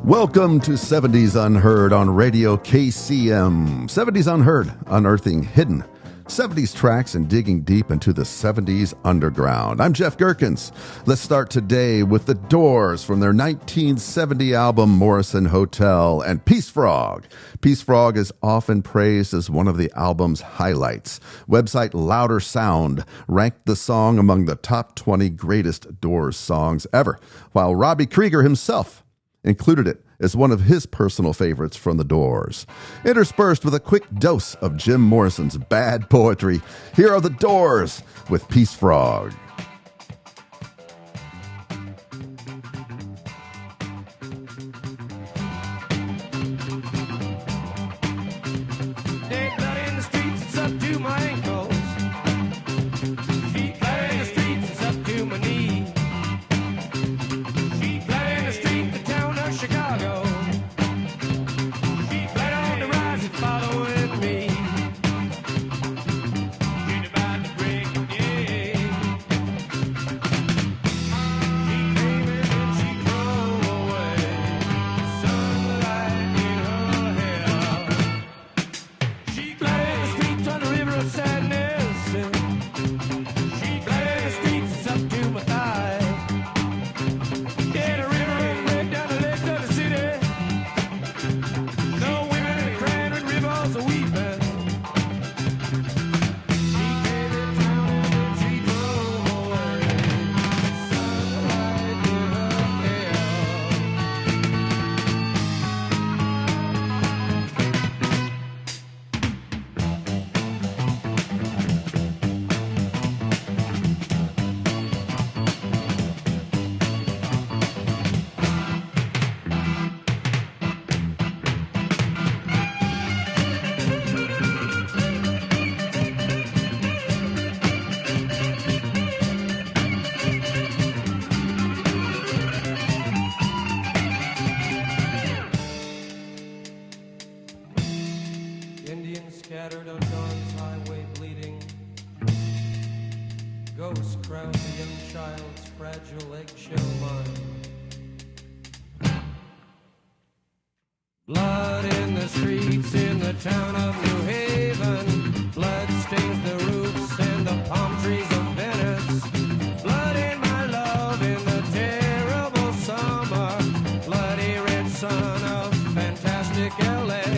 Welcome to 70s Unheard on Radio KCM. 70s Unheard, unearthing hidden 70s tracks and digging deep into the 70s underground. I'm Jeff Gerkins. Let's start today with The Doors from their 1970 album Morrison Hotel and Peace Frog. Peace Frog is often praised as one of the album's highlights. Website Louder Sound ranked the song among the top 20 greatest Doors songs ever, while Robbie Krieger himself included it as one of his personal favorites from The Doors. Interspersed with a quick dose of Jim Morrison's bad poetry, here are The Doors with Peace Frog. Scattered on Dawn's highway bleeding. Ghosts crowd the young child's fragile eggshell mind. Blood in the streets in the town of New Haven. Blood stains the roofs and the palm trees of Venice. Blood in my love in the terrible summer. Bloody red sun of fantastic LA.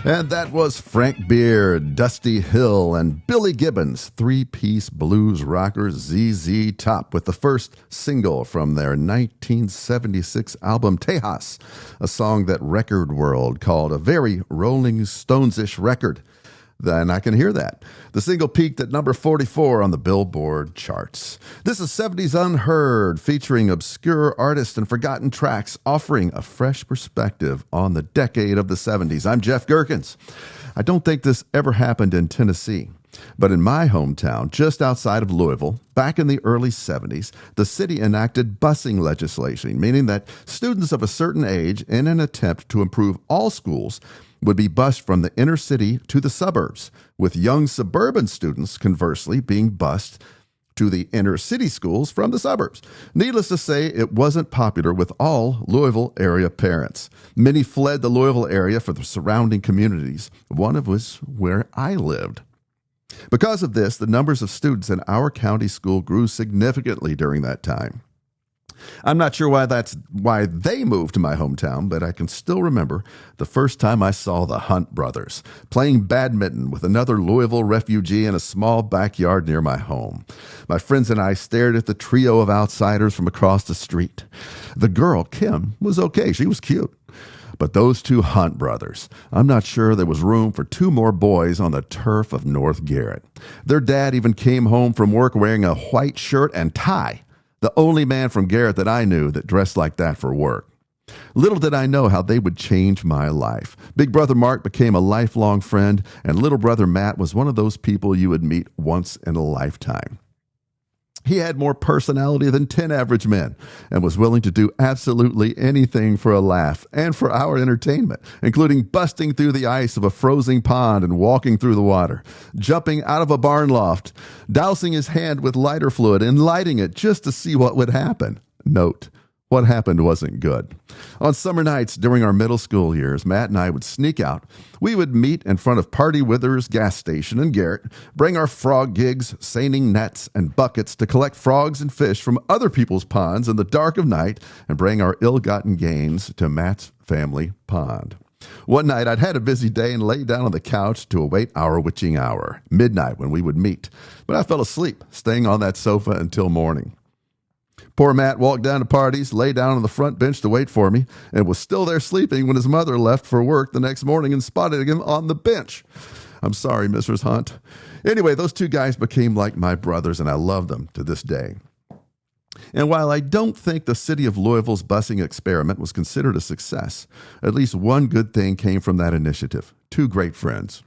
And that was Frank Beard, Dusty Hill, and Billy Gibbons, three-piece blues rocker ZZ Top, with the first single from their 1976 album Tejas, a song that Record World called a very Rolling Stones-ish record. Then I can hear that. The single peaked at number 44 on the Billboard charts. This is 70s Unheard, featuring obscure artists and forgotten tracks, offering a fresh perspective on the decade of the 70s. I'm Jeff Gerkens. I don't think this ever happened in Tennessee, but in my hometown, just outside of Louisville, back in the early 70s, the city enacted busing legislation, meaning that students of a certain age, in an attempt to improve all schools, would be bused from the inner city to the suburbs, with young suburban students, conversely, being bused to the inner city schools from the suburbs. Needless to say, it wasn't popular with all Louisville area parents. Many fled the Louisville area for the surrounding communities, one of which where I lived. Because of this, the numbers of students in our county school grew significantly during that time. I'm not sure why they moved to my hometown, but I can still remember the first time I saw the Hunt brothers playing badminton with another Louisville refugee in a small backyard near my home. My friends and I stared at the trio of outsiders from across the street. The girl, Kim, was okay. She was cute. But those two Hunt brothers, I'm not sure there was room for two more boys on the turf of North Garrett. Their dad even came home from work wearing a white shirt and tie. The only man from Garrett that I knew that dressed like that for work. Little did I know how they would change my life. Big brother Mark became a lifelong friend, and little brother Matt was one of those people you would meet once in a lifetime. He had more personality than 10 average men and was willing to do absolutely anything for a laugh and for our entertainment, including busting through the ice of a frozen pond and walking through the water, jumping out of a barn loft, dousing his hand with lighter fluid and lighting it just to see what would happen. Note, what happened wasn't good. On summer nights during our middle school years, Matt and I would sneak out. We would meet in front of Party Withers gas station in Garrett, bring our frog gigs, seining nets, and buckets to collect frogs and fish from other people's ponds in the dark of night, and bring our ill-gotten gains to Matt's family pond. One night, I'd had a busy day and laid down on the couch to await our witching hour, midnight, when we would meet. But I fell asleep, staying on that sofa until morning. Poor Matt walked down to parties, lay down on the front bench to wait for me, and was still there sleeping when his mother left for work the next morning and spotted him on the bench. I'm sorry, Mrs. Hunt. Anyway, those two guys became like my brothers, and I love them to this day. And while I don't think the city of Louisville's busing experiment was considered a success, at least one good thing came from that initiative. Two great friends.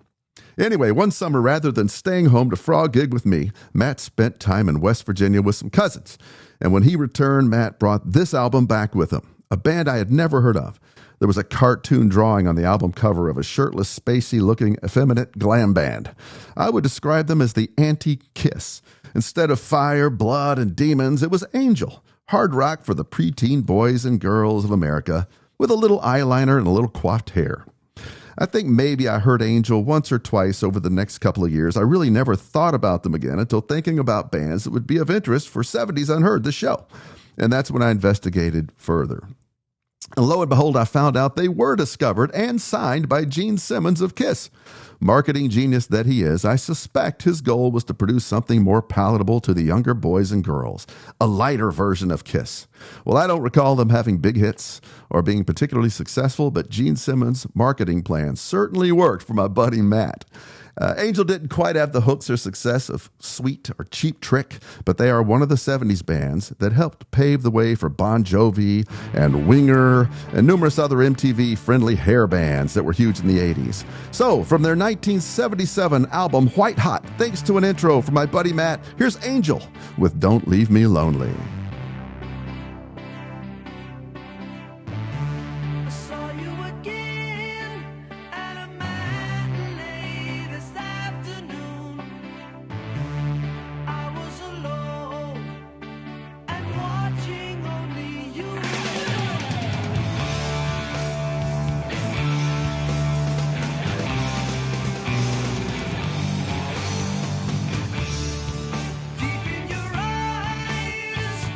Anyway, one summer, rather than staying home to frog gig with me, Matt spent time in West Virginia with some cousins. And when he returned, Matt brought this album back with him, a band I had never heard of. There was a cartoon drawing on the album cover of a shirtless, spacey-looking, effeminate glam band. I would describe them as the anti-Kiss. Instead of fire, blood, and demons, it was Angel, hard rock for the preteen boys and girls of America, with a little eyeliner and a little coiffed hair. I think maybe I heard Angel once or twice over the next couple of years. I really never thought about them again until thinking about bands that would be of interest for 70s Unheard, the show. And that's when I investigated further. And lo and behold, I found out they were discovered and signed by Gene Simmons of Kiss. Marketing genius that he is, I suspect his goal was to produce something more palatable to the younger boys and girls, a lighter version of Kiss. Well, I don't recall them having big hits or being particularly successful, but Gene Simmons' marketing plan certainly worked for my buddy Matt. Angel didn't quite have the hooks or success of Sweet or Cheap Trick, but they are one of the 70s bands that helped pave the way for Bon Jovi and Winger and numerous other MTV-friendly hair bands that were huge in the 80s. So, from their 1977 album White Hot, thanks to an intro from my buddy Matt, here's Angel with Don't Leave Me Lonely. Deep in your eyes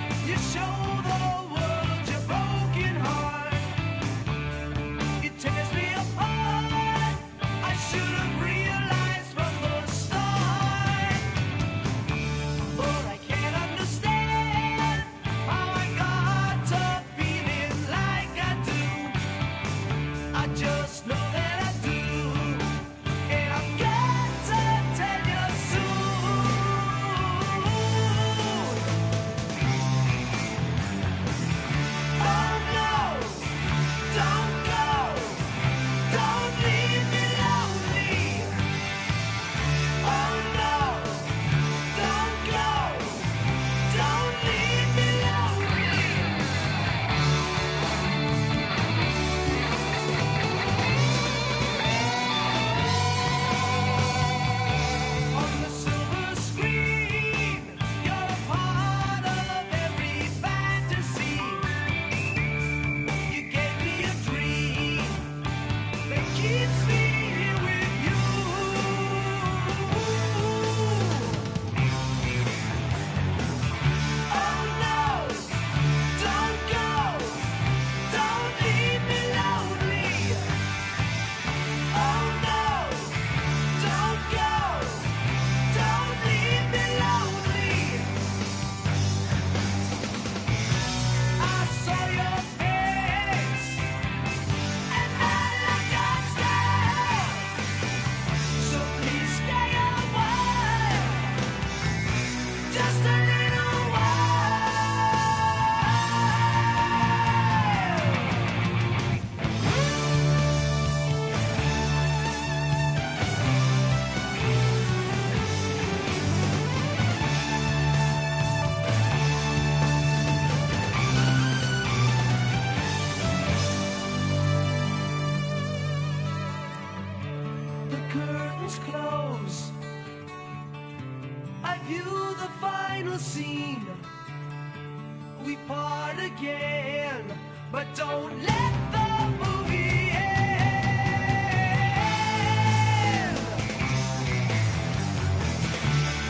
curtains close, I view the final scene. We part again, but don't let the movie end.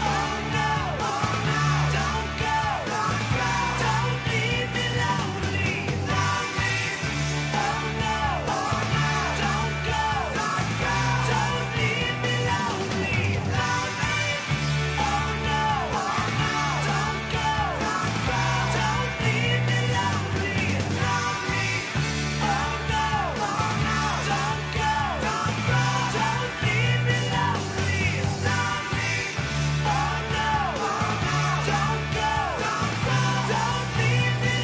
Oh no, don't go, don't leave me lonely. Oh no, don't go, don't leave me lonely. Oh no, don't go, don't leave me lonely. Oh no, don't go, don't leave me lonely. Oh no, don't go, don't leave me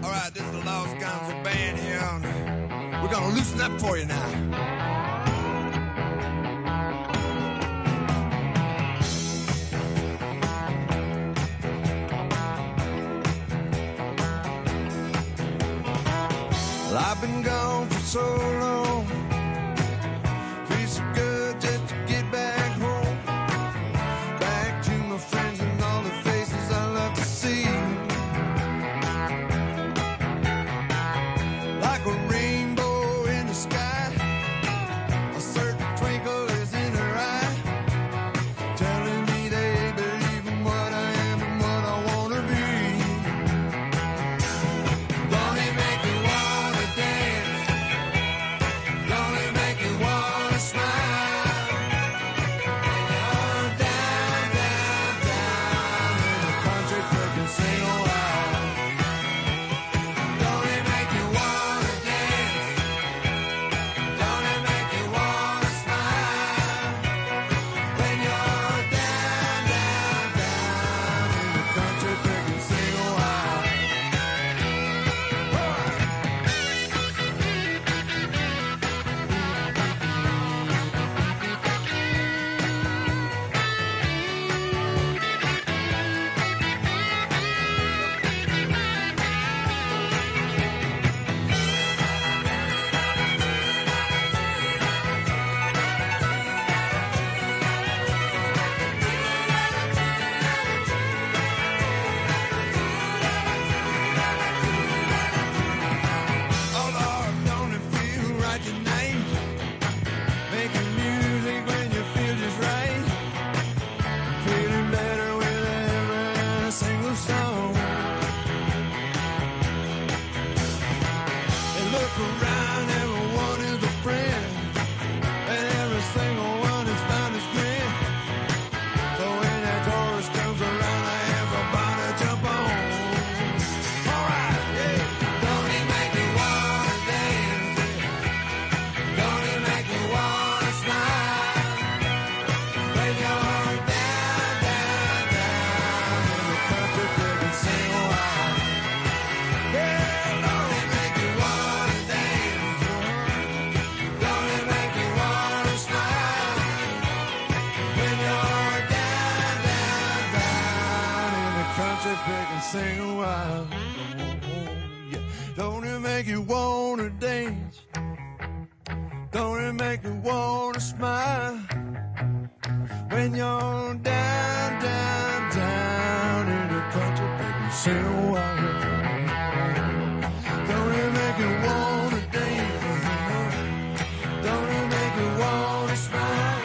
All right, this is the Lost Gonzo Band here. We're gonna loosen up for you now. Well, I've been gone for so long. Feels so good just to get back home. Back to my friends and all the faces I love to see. Like a rainbow in the sky, a certain twinkle is in her eye, telling me they believe in what I am and what I wanna be. Don't it make me wanna dance? Don't it make me wanna smile? Oh, down, down, down in the country, freaking sing a while. Don't it make you wanna dance? Don't it make you wanna smile? When you're down, down, down in the country, freaking sing a while. Oh Lord, don't it feel right tonight? Making music when you feel just right. Feeling better with every single song. And look around, everyone is a friend, and every single one has found his friend. So when that chorus comes around, everybody jump on. All right, yeah. Don't it make you wanna dance? Don't it make you wanna smile? When you're down, down, down in the country, freaking sing a while. Yeah, don't it make you wanna dance? Don't it make you wanna smile? When you're down, down, down in the country, freaking sing a while. Yeah. Don't it make you wanna dance? Don't it make you wanna smile? When you're down, down, down in the country, freaking sing a while. Don't it make you wanna dance? Don't it make you wanna smile?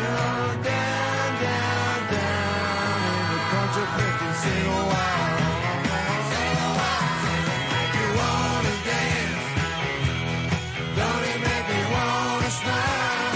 You're down, down, down in the country, freaking sing a while. Make you wanna dance? Don't it make you wanna smile?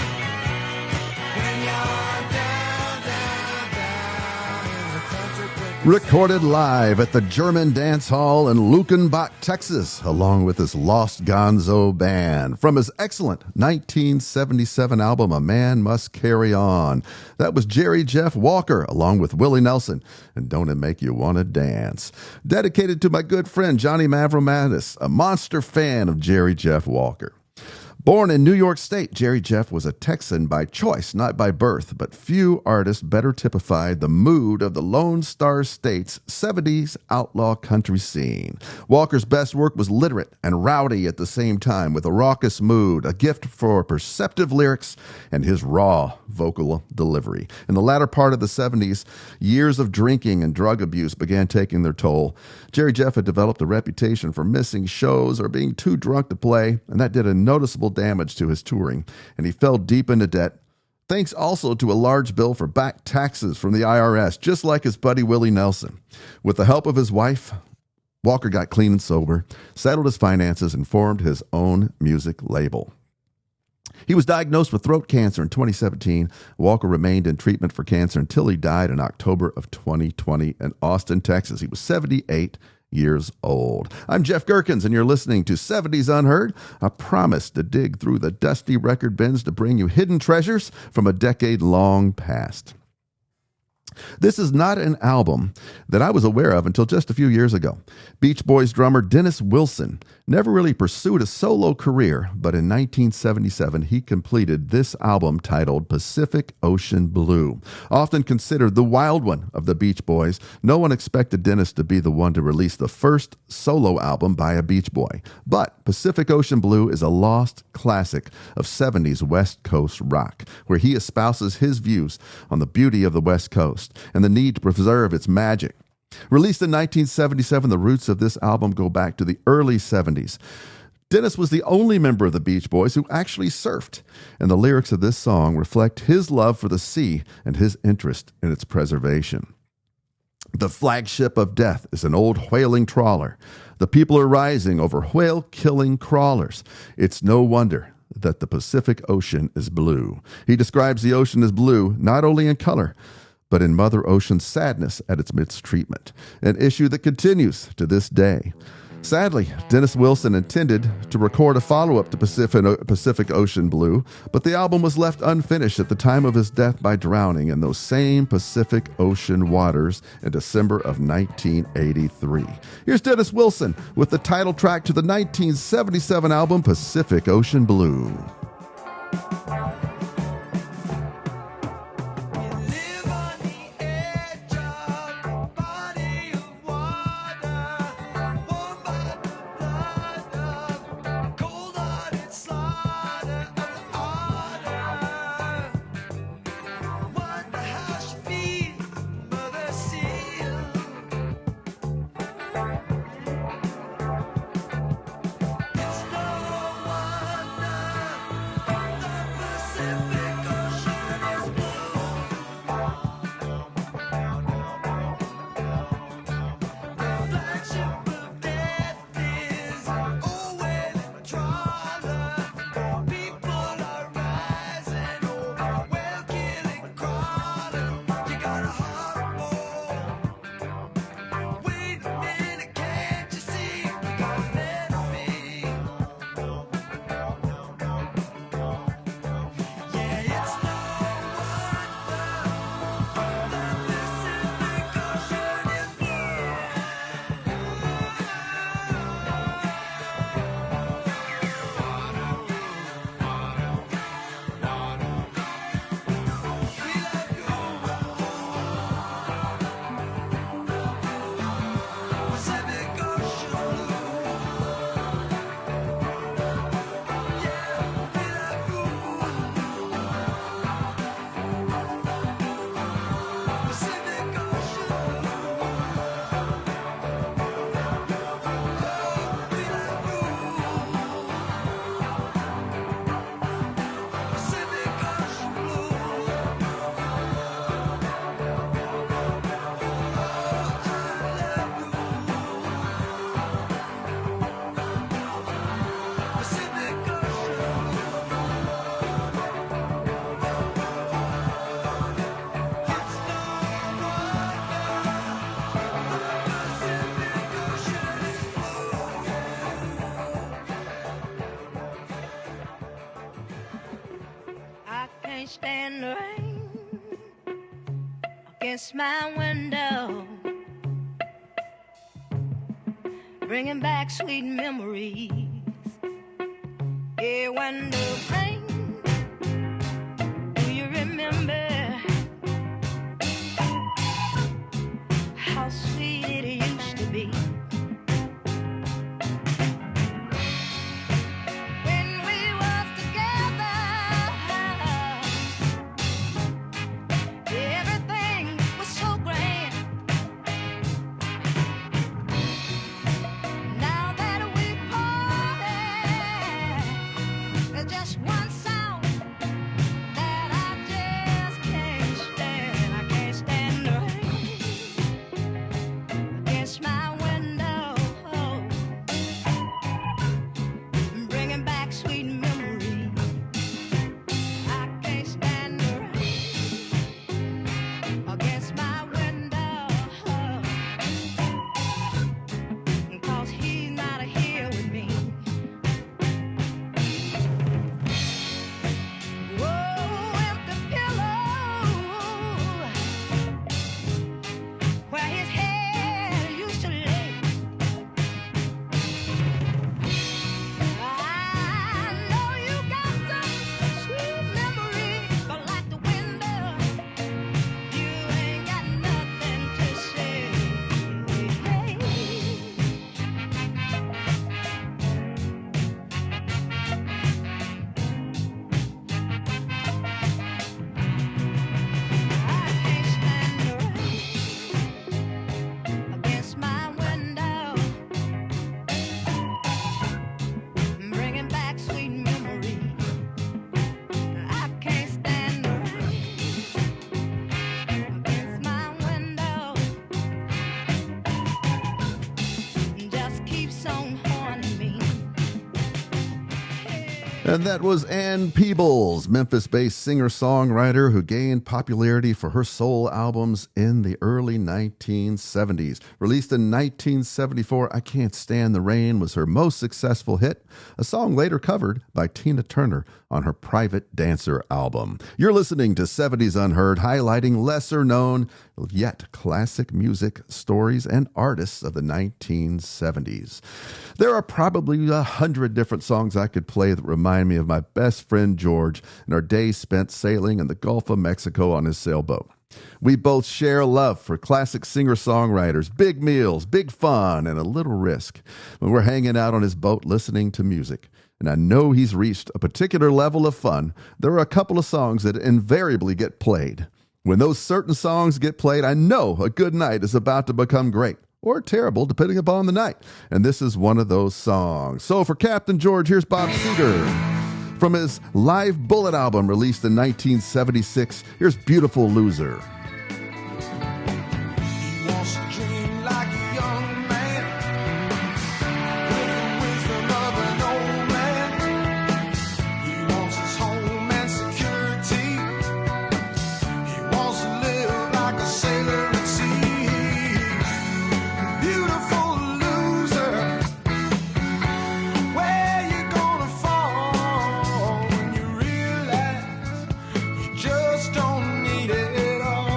When you're down, down, down in the country, freaking Recorded live at the German Dance Hall in Luckenbach, Texas, along with his Lost Gonzo Band from his excellent 1977 album, A Man Must Carry On. That was Jerry Jeff Walker, along with Willie Nelson, and Don't It Make You Wanna Dance. Dedicated to my good friend Johnny Mavromatis, a monster fan of Jerry Jeff Walker. Born in New York State, Jerry Jeff was a Texan by choice, not by birth, but few artists better typified the mood of the Lone Star State's 70s outlaw country scene. Walker's best work was literate and rowdy at the same time, with a raucous mood, a gift for perceptive lyrics, and his raw vocal delivery. In the latter part of the 70s, years of drinking and drug abuse began taking their toll. Jerry Jeff had developed a reputation for missing shows or being too drunk to play, and that did a noticeable damage to his touring, and he fell deep into debt, thanks also to a large bill for back taxes from the IRS, just like his buddy Willie Nelson. With the help of his wife, Walker got clean and sober, settled his finances, and formed his own music label. He was diagnosed with throat cancer in 2017. Walker remained in treatment for cancer until he died in October of 2020 in Austin, Texas. He was 78 years old. I'm Jeff Gerkins, and you're listening to 70s Unheard, a promise to dig through the dusty record bins to bring you hidden treasures from a decade-long past. This is not an album that I was aware of until just a few years ago. Beach Boys drummer Dennis Wilson never really pursued a solo career, but in 1977 he completed this album titled Pacific Ocean Blue. Often considered the wild one of the Beach Boys, no one expected Dennis to be the one to release the first solo album by a Beach Boy. But Pacific Ocean Blue is a lost classic of 70s West Coast rock, where he espouses his views on the beauty of the West Coast and the need to preserve its magic. Released in 1977, the roots of this album go back to the early 70s. Dennis was the only member of the Beach Boys who actually surfed, and the lyrics of this song reflect his love for the sea and his interest in its preservation. The flagship of death is an old whaling trawler. The people are rising over whale-killing crawlers. It's no wonder that the Pacific Ocean is blue. He describes the ocean as blue, not only in color, but in Mother Ocean's sadness at its mistreatment, an issue that continues to this day. Sadly, Dennis Wilson intended to record a follow-up to Pacific Ocean Blue, but the album was left unfinished at the time of his death by drowning in those same Pacific Ocean waters in December of 1983. Here's Dennis Wilson with the title track to the 1977 album Pacific Ocean Blue. Stand the rain against my window, bringing back sweet memories. Yeah, when the rain, do you remember how sweet it used to be? When we was together, everything was so grand. Now that we parted, there's just one sound that I just can't stand. I can't stand the rain against my window, bringing back sweet memories. I can't stand the rain against my window, 'cause he's not here with me. Whoa, empty pillow where his head used to lay. I know you got some sweet memories, but like the window, you ain't got nothing to say. I can't stand the rain against my window, bringing back sweet memories. I can't stand the rain against my window, just keeps on haunting me. And that was Ann Peebles, Memphis-based singer-songwriter who gained popularity for her soul albums in the early 1970s. Released in 1974, I Can't Stand the Rain was her most successful hit, a song later covered by Tina Turner on her Private Dancer album. You're listening to 70s Unheard, highlighting lesser-known, yet classic music, stories, and artists of the 1970s. There are probably 100 different songs I could play that remind me of my best friend George and our days spent sailing in the Gulf of Mexico on his sailboat. We both share a love for classic singer-songwriters, big meals, big fun, and a little risk when we're hanging out on his boat listening to music. And I know he's reached a particular level of fun. There are a couple of songs that invariably get played. When those certain songs get played, I know a good night is about to become great. Or terrible, depending upon the night. And this is one of those songs. So for Captain George, here's Bob Seger. From his Live Bullet album released in 1976, here's Beautiful Loser. He wants to dream like a young man, with the wisdom of an old man. He wants his home and security. He wants to live like a sailor at sea. Beautiful loser, where you gonna fall when you realize you just don't need it all?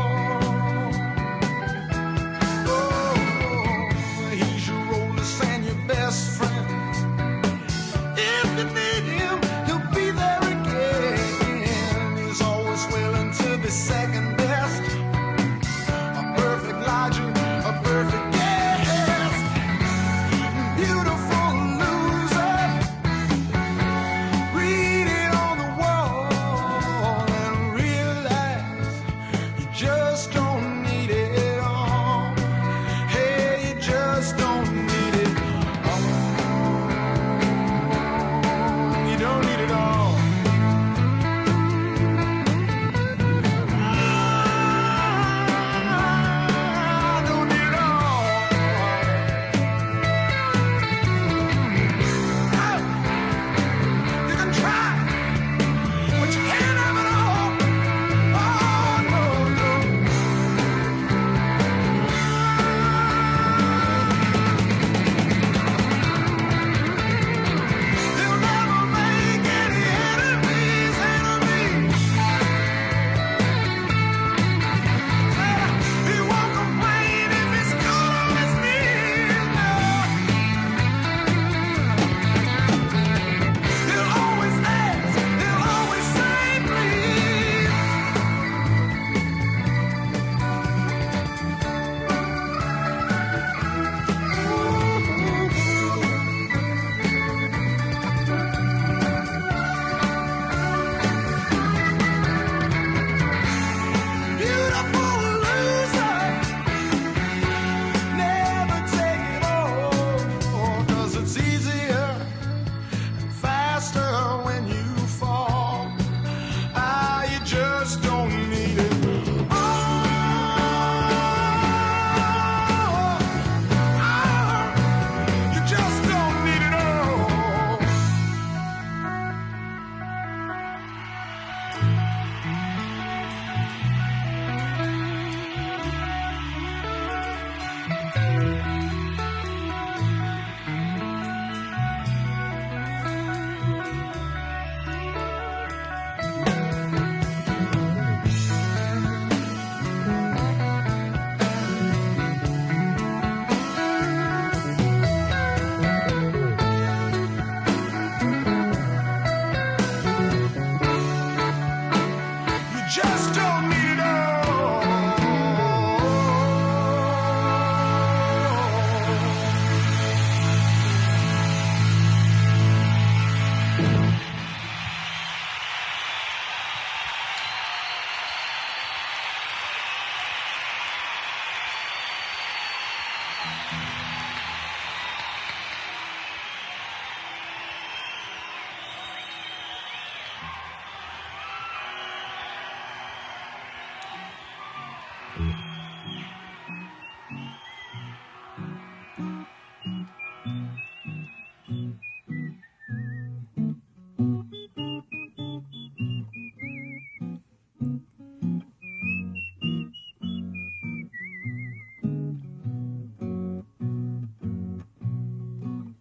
just don't need it all.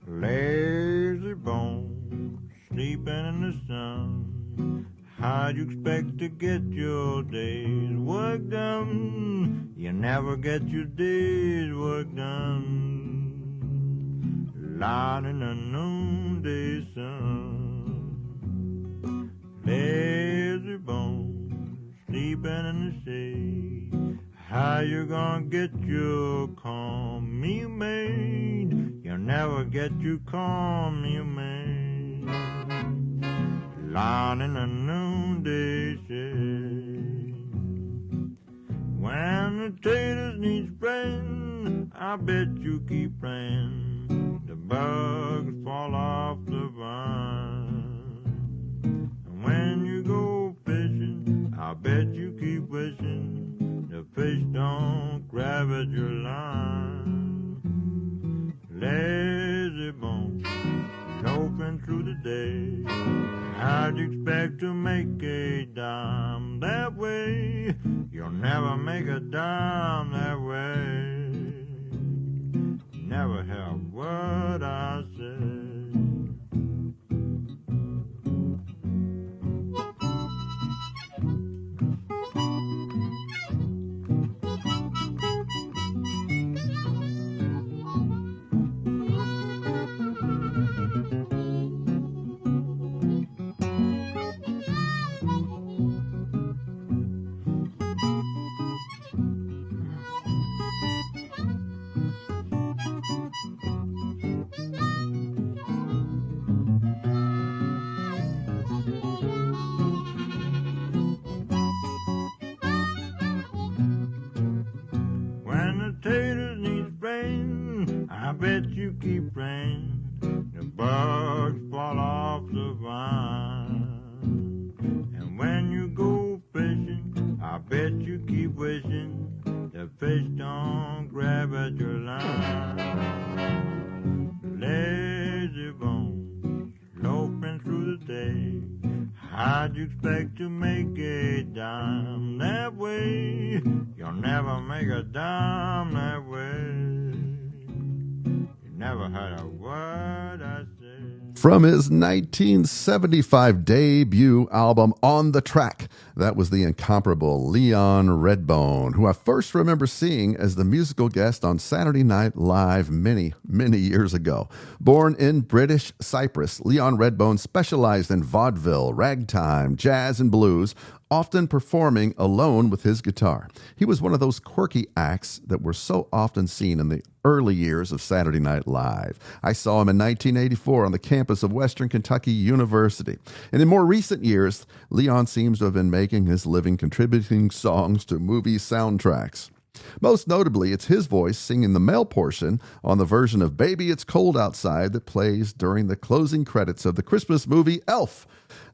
Lazy bones, sleeping in the sun. How'd you expect to get your day's work done? You never get your day's work done. Lying in the noonday sun. Lazy bones, sleeping in the shade. How you gonna get your calm, you maid? You'll never get your calm, you maid. Lying in the noonday shade. When the taters need spraying, I bet you keep praying the bugs fall off the vine. And when you go fishing, I bet you keep wishing the fish don't grab at your line. Lazy bones, loafing through the day. How'd you expect to make a dime that way? You'll never make a dime that way. Never have what I say. Taters need spraying, I bet you keep praying the bugs fall off the vine. And when you go fishing, I bet you keep wishing the fish don't grab at your line. Lazy bones, loafing through the day. How'd you expect to make a dime that way? You'll never make a dime that way. You never heard a word I said. From his 1975 debut album, On the Track, that was the incomparable Leon Redbone, who I first remember seeing as the musical guest on Saturday Night Live many, many years ago. Born in British Cyprus, Leon Redbone specialized in vaudeville, ragtime, jazz, and blues, often performing alone with his guitar. He was one of those quirky acts that were so often seen in the early years of Saturday Night Live. I saw him in 1984 on the campus of Western Kentucky University. And in more recent years, Leon seems to have been making his living contributing songs to movie soundtracks. Most notably, it's his voice singing the male portion on the version of Baby It's Cold Outside that plays during the closing credits of the Christmas movie Elf.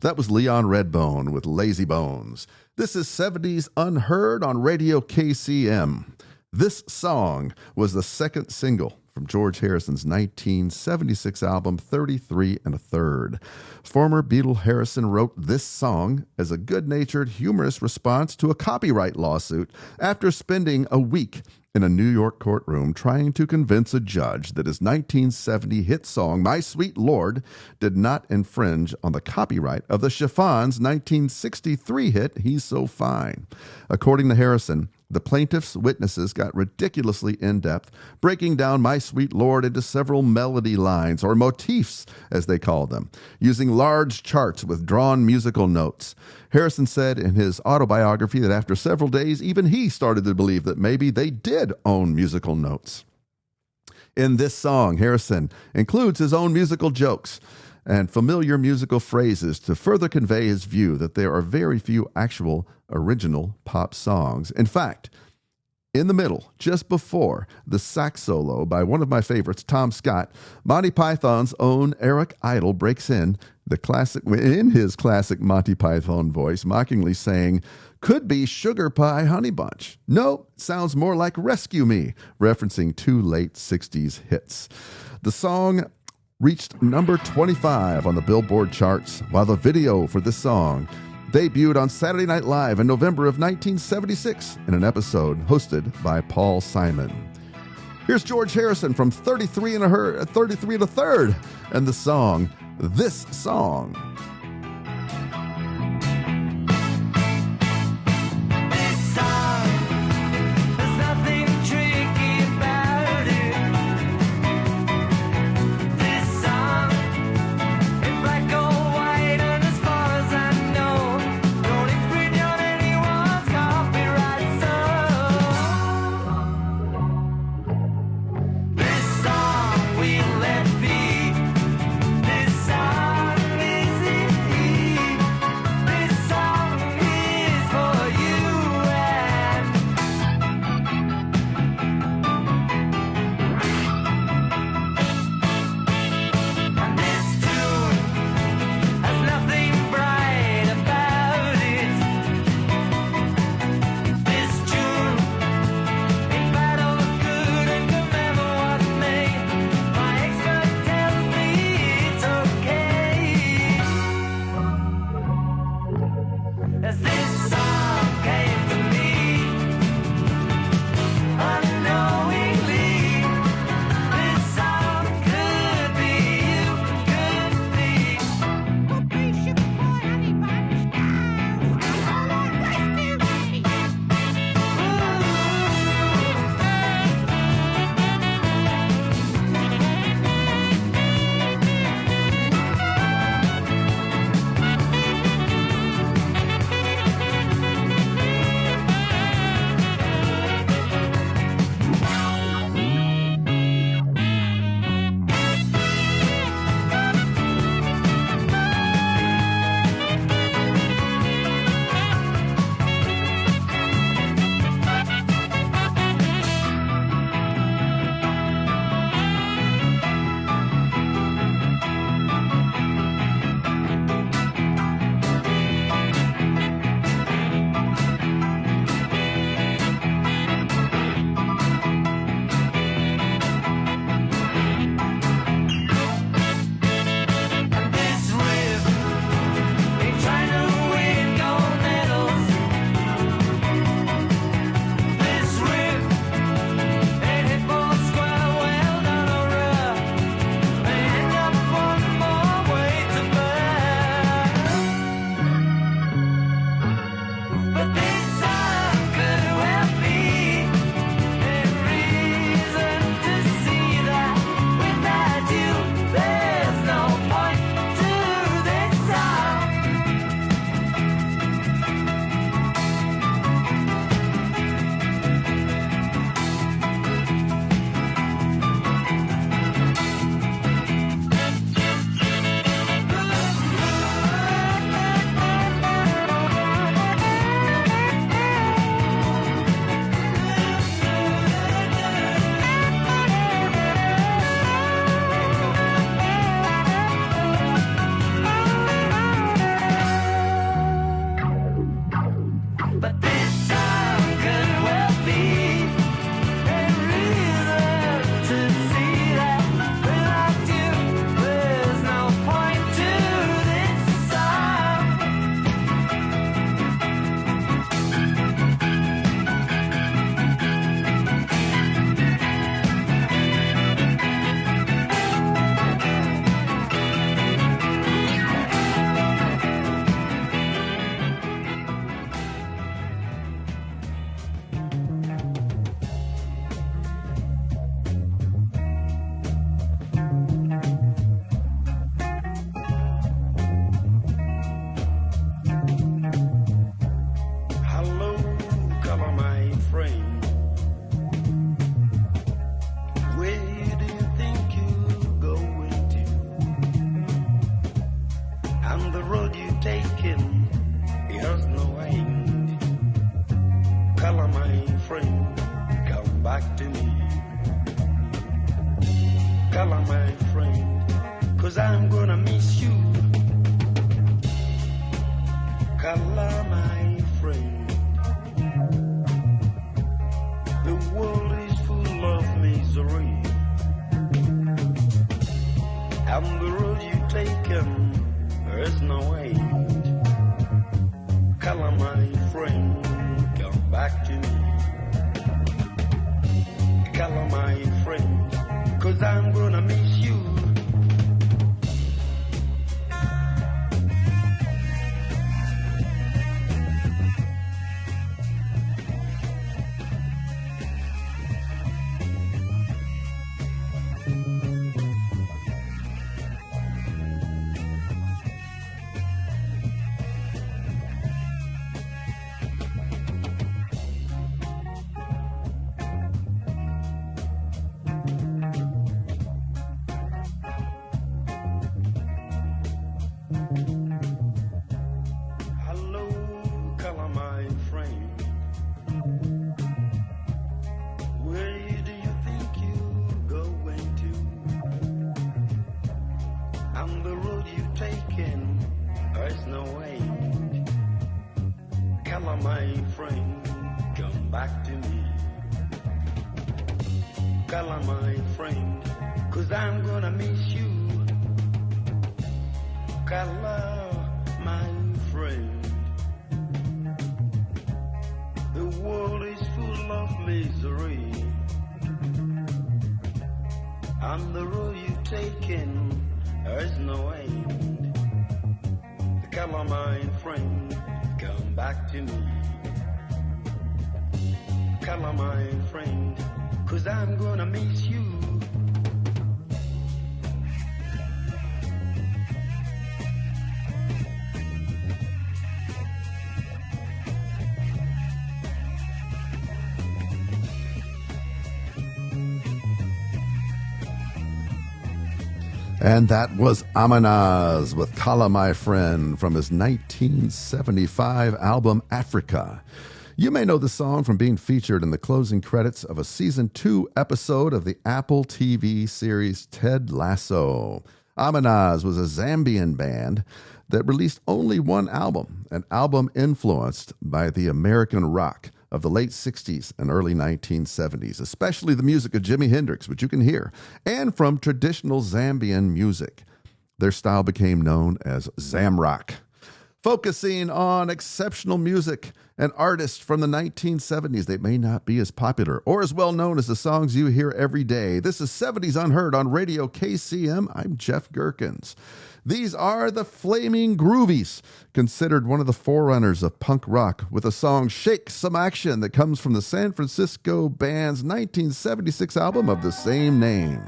That was Leon Redbone with Lazy Bones. This is 70s Unheard on Radio KCM. This song was the second single from George Harrison's 1976 album 33 1/3. Former Beatle Harrison wrote this song as a good-natured, humorous response to a copyright lawsuit after spending a week in a New York courtroom trying to convince a judge that his 1970 hit song, My Sweet Lord, did not infringe on the copyright of the Chiffons' 1963 hit, He's So Fine. According to Harrison, the plaintiff's witnesses got ridiculously in-depth, breaking down My Sweet Lord into several melody lines, or motifs, as they called them, using large charts with drawn musical notes. Harrison said in his autobiography that after several days, even he started to believe that maybe they did own musical notes. In this song, Harrison includes his own musical jokes and familiar musical phrases to further convey his view that there are very few actual original pop songs. In fact, in the middle, just before the sax solo by one of my favorites, Tom Scott, Monty Python's own Eric Idle breaks in his classic Monty Python voice, mockingly saying, "Could be Sugar Pie Honey Bunch. No, sounds more like Rescue Me," referencing two late 60s hits. The song reached number 25 on the Billboard charts, while the video for this song debuted on Saturday Night Live in November of 1976 in an episode hosted by Paul Simon. Here's George Harrison from 33 and a third, and the song, This Song. This song we let be. This song is back to me. Call on my friend, 'cause I'm gonna miss you. Call on my friend. The world is full of misery. On the road you taken, there's no way. Call on my friend, come back to me. Call on my friend, 'cause I'm gonna miss you. Hello, call on my friend. Where do you think you're going to? On the road you've taken, there's no way. Call on my friend, come back to me. Call on my friend, 'cause I'm gonna miss you. Call on my friend. The world is full of misery. On the road you've taken, there's no end. Come on, my friend, come back to me. Come on, my friend, 'cause I'm gonna miss you. And that was Amanaz with Kala My Friend from his 1975 album Africa. You may know the song from being featured in the closing credits of a season 2 episode of the Apple TV series Ted Lasso. Amanaz was a Zambian band that released only one album, an album influenced by the American rock of the late 60s and early 1970s, especially the music of Jimi Hendrix, which you can hear, and from traditional Zambian music. Their style became known as Zamrock. Focusing on exceptional music and artists from the 1970s, they may not be as popular or as well known as the songs you hear every day. This is 70s Unheard on Radio KCM. I'm Jeff Gerkins. These are the Flaming Groovies, considered one of the forerunners of punk rock, with a song Shake Some Action that comes from the San Francisco band's 1976 album of the same name.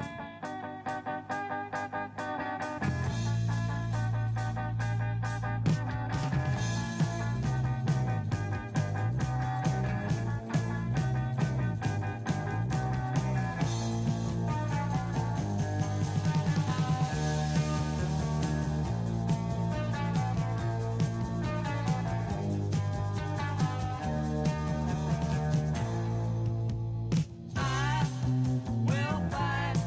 I will fight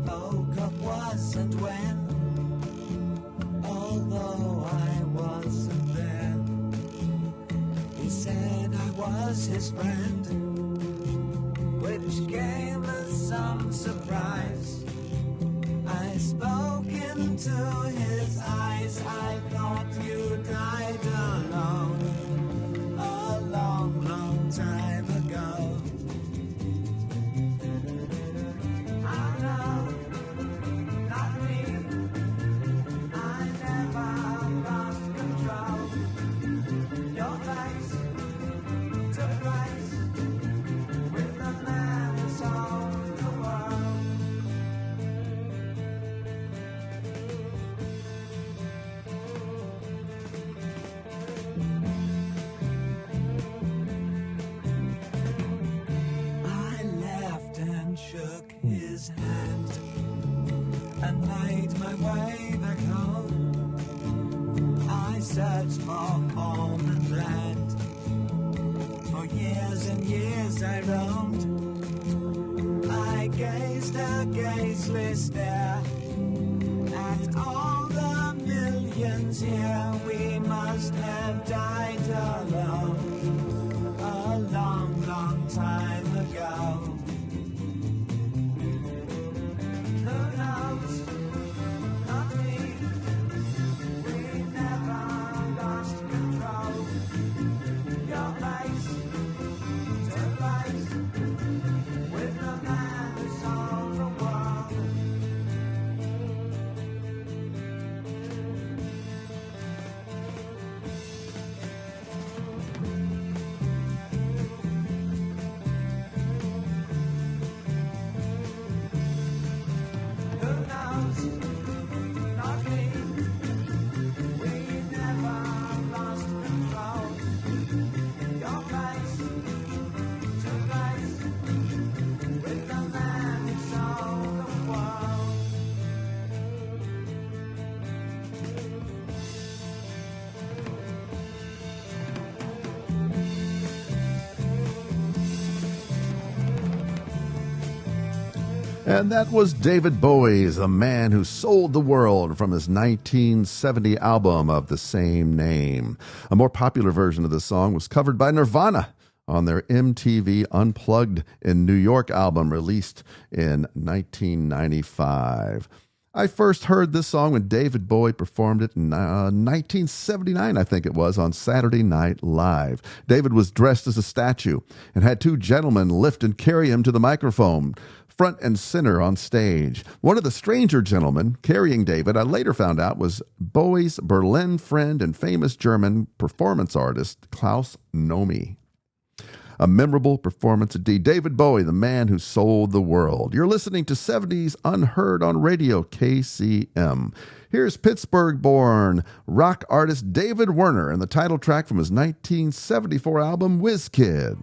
spoke of was and when, although I wasn't there. He said I was his friend, which came as some surprise. I spoke into his eyes. I thought you died alone a long, long time ago. I know, not me. I never lost control. Your face took place with the man who sold the world. I laughed and shook his hand and made my way back home. I searched for home and land. For years and years I roamed. I gazed a gazeless stare at all the millions here. We must have died alone a long, long time ago. Who knows? Not me. We never lost control. Your face to face with the man who sold the world. Who knows? Not me. We never lost control. Your face to face with the man who sold the world. And that was David Bowie's "A Man Who Sold the World" from his 1970 album of the same name. A more popular version of the song was covered by Nirvana on their MTV Unplugged in New York album released in 1995. I first heard this song when David Bowie performed it in 1979, I think it was, on Saturday Night Live. David was dressed as a statue and had two gentlemen lift and carry him to the microphone, front and center on stage. One of the stranger gentlemen carrying David, I later found out, was Bowie's Berlin friend and famous German performance artist, Klaus Nomi. A memorable performance indeed. David Bowie, the man who sold the world. You're listening to 70s Unheard on radio KCM. Here's Pittsburgh-born rock artist David Werner and the title track from his 1974 album, Whiz Kid.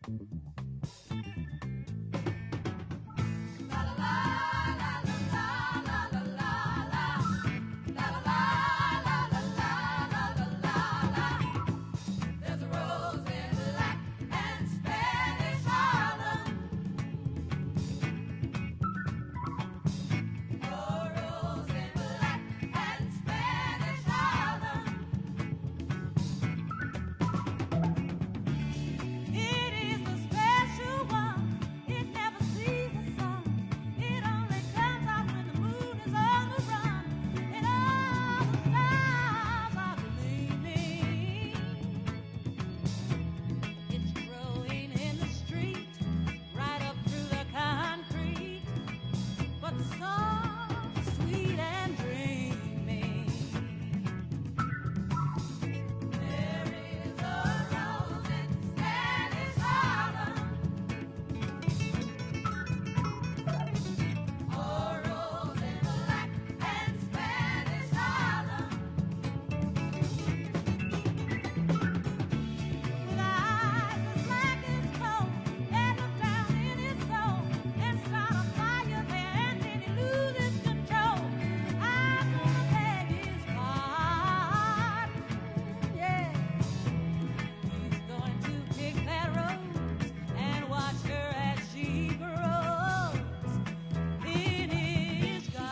There's a rose in black and Spanish Harlem. A rose in black and Spanish Harlem. It is a special one. It never sees the sun. It only comes out when the moon is on the run. And all the stars are gleaming. It's growing in the street, right up through the concrete, but soft, sweet, and dreamy. There is a rose in Spanish Harlem, a rose in black and Spanish Harlem. With eyes as black as coal, that look down in his soul and start a fire there, and then he loses control. I'm gonna beg his pardon, yeah. He's going to pick that rose and watch her as she grows in his garden.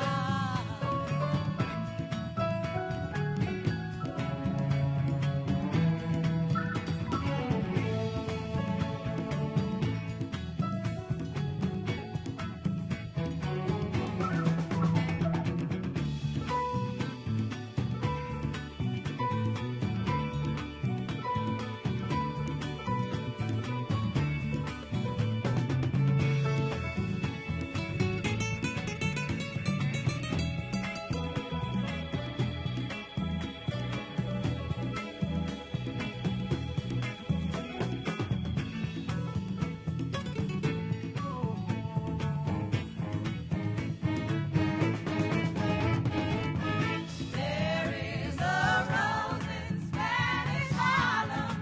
There is a rose in Spanish Harlem,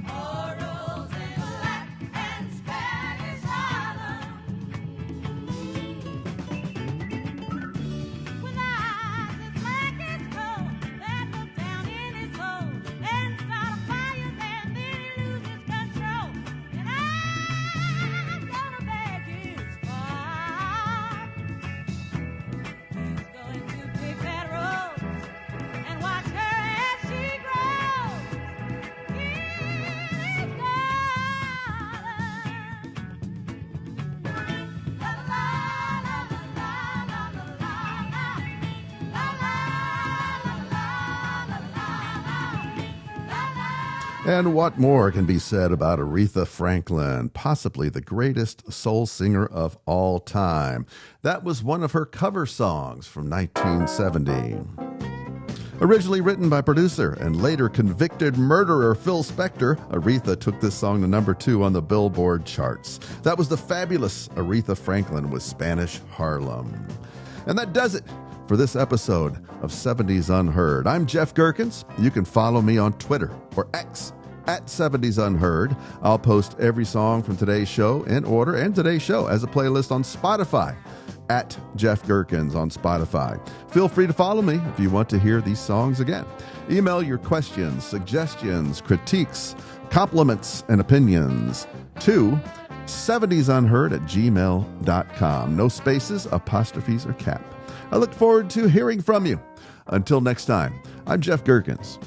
a rose in black and Spanish Harlem. With eyes as black as coal that look down in his hole and start a fire there, and then he loses control. And I'm gonna beg his pardon. He's going to pick that rose and watch her as she grows in his garden. La la la la la la la la la. And what more can be said about Aretha Franklin, possibly the greatest soul singer of all time? That was one of her cover songs from 1970. Originally written by producer and later convicted murderer Phil Spector, Aretha took this song to number 2 on the Billboard charts. That was the fabulous Aretha Franklin with Spanish Harlem. And that does it for this episode of 70s Unheard. I'm Jeff Gerkins. You can follow me on Twitter or X at 70s Unheard. I'll post every song from today's show in order and today's show as a playlist on Spotify at Jeff Gerkins on Spotify. Feel free to follow me if you want to hear these songs again. Email your questions, suggestions, critiques, compliments, and opinions to 70sunheard@gmail.com. No spaces, apostrophes, or cap. I look forward to hearing from you. Until next time, I'm Jeff Gerkins.